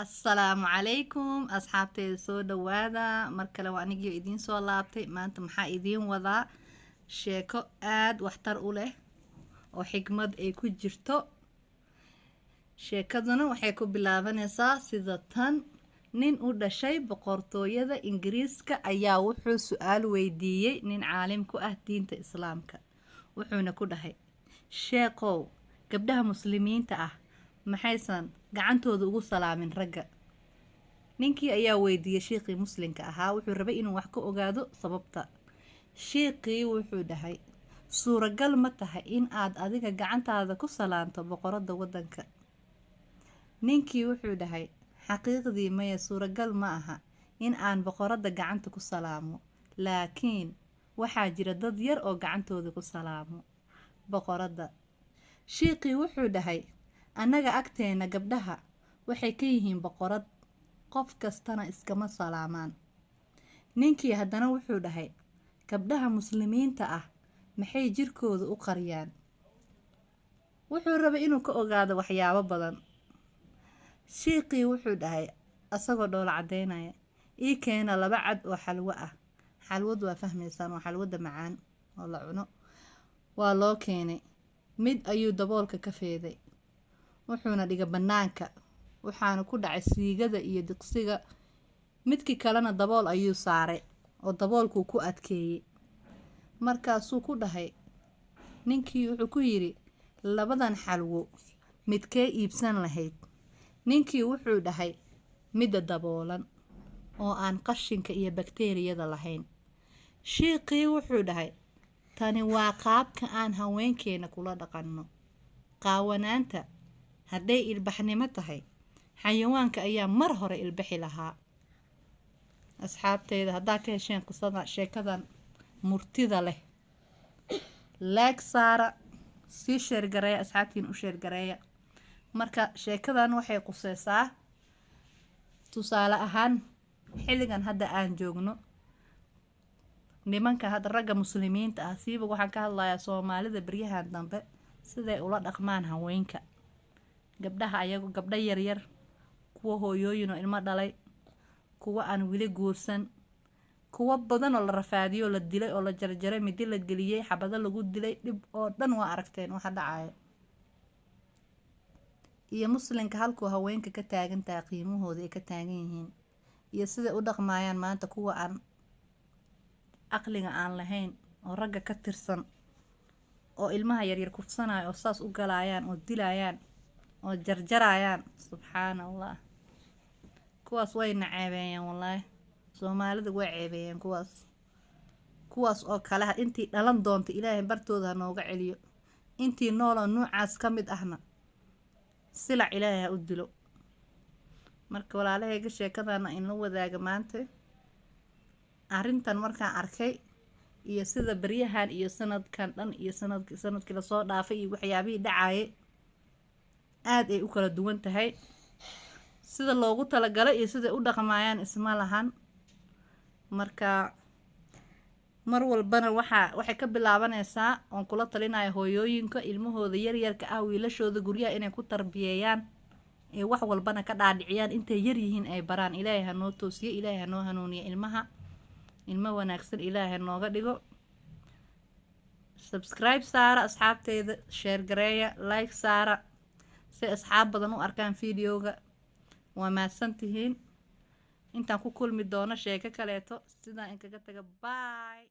Assalaamu calaykum asxaabteyda soo dhawaada mar kale waa anigii idiin soo laabtay maanta maxaa idiin wadaa sheeko aad waxtar u leh oo xigmad ay ku jirto sheekaduna waxay ku bilaabanaysaa sida tan nin u dhashay boqortooyada Ingiriiska ayaa wuxuu su'aal weydiiyey nin caalim ku ah diinta Islaamka wuxuuna ku dhahay sheekow gabdhaha muslimiinta ah maxaysan gacantooda ugu salaamin ragga ninkii ayaa weydiiyey sheekii muslimka ahaa wuxuu rabay inuu wax ka ogaado sababta sheekii wuxuu dhahay suuragal ma tahay in aad adiga gacantaada ku salaanto boqorada wadanka ninkii wuxuu dhahay xaqiiqdii maya suuragal ma aha in aan boqorada gacanta ku salaamo laakiin waxaa jira dad yar oo gacantooda ku salaamo boqorada sheekii wuxuu dhahay annaga agteena gabdhaha waxay ka yihiin boqorad qof kastana iskama salaamaan ninkii haddana wuxuu dhahay gabdhaha muslimiinta ah maxay jirkooda u qariyaan wuxuu rabay inuu ka ogaado waxyaabo badan sheekii wuxuu dhahay asagoo dhoola cadeynaya ii keena 2 cad oo xalwo ah xalwadu waa fahmaysaan waa xalwada macaan oo la cuno waa loo keenay mid ayuu daboolka ka feeday wuxuuna dhigay banaanka waxaana ku dhacay siigada iyo diqsiga midkii kalena dabool ayuu saaray oo daboolku ku adkeeyay markaasuu ku dhahay ninkii wuxuu ku yiri 2dan xalwo midkee iibsan lahayd ninkii wuxuu dhahay midda daboolan oo aan qashinka iyo bakteeriyada lahayn sheekii wuxuu dhahay tani waa qaabka aan haweenkeena kula dhaqanno qaawanaanta hadday ilbaxnimo tahay xayawaanka ayaa mar hore ilbixi lahaa asxaabteyda haddaa ka hesheen qisada sheekadan murtida leh like saara sii sheer gareeya asxaabtiin u sheer gareeya marka sheekadan waxay quseysaa tusaale ahaan xilligan hadda aan joogno nimanka hadda ragga muslimiinta ah siiba waxaan ka hadlayaa Soomaalida baryahan dambe siday ula dhaqmaan haweenka gabdhaha ayagu gabdha yar yar kuwa hooyooyin oo ilmo dhalay kuwa aan wili guursan kuwa badan oo la rafaadiyo la dilay oo la jarjaray midi la geliyay xabado lagu dilay dib oo dhan waa aragteen waxa dhacay iyo muslimka halku haweenka ka taagan tahay qiimahooda ay ka taagan yihiin iyo sida u dhaqmayaan maanta kuwa aan aqliga aan lahayn oo ragga ka tirsan oo ilmaha yar yar kufsanaayo oo saas u galayaan oo dilayaan oo jarjarayaan subxaanallah kuwaas way naceebeeyaan wallahi Soomaalida way ceebeeyaan kuwaas oo kale intii dhalan doonto Ilaahay bartooda nooga celiyo intii nool oo noocaas ka mid ahna sila Ilaahay u dilo marka walaalahayga sheekadana in la wadaaga maanta arintan markaan arkay iyo sida baryahan iyo sanadkan dhan iyo sanadkii la soo dhaafay iyo waxyaabihii dhacay aad ay u kala duwan tahay sida loogu talagalay iyo sida u dhaqmayaan isma lahan marka mar walbana waxay ka bilaabanaysaa oo kula talinayo hooyooyinka ilmahooda yar yarka ah wiilashooda guryaha inay ku tarbiyeeyaan ee wax walbana ka dhaadhiciyaan intay yar yihiin ay baraan Ilaahay ha noo toosiyo Ilaahay ha noo hanuuniyo ilma wanaagsan Ilaahay nooga dhigo subscribe saara asxaabteyda share gareeya like saara si asxaab badan u arkaan fiidiyowga waa mahadsantihiin intaan ku kulmi doono sheeko kaleeto sidaan in kaga taga bye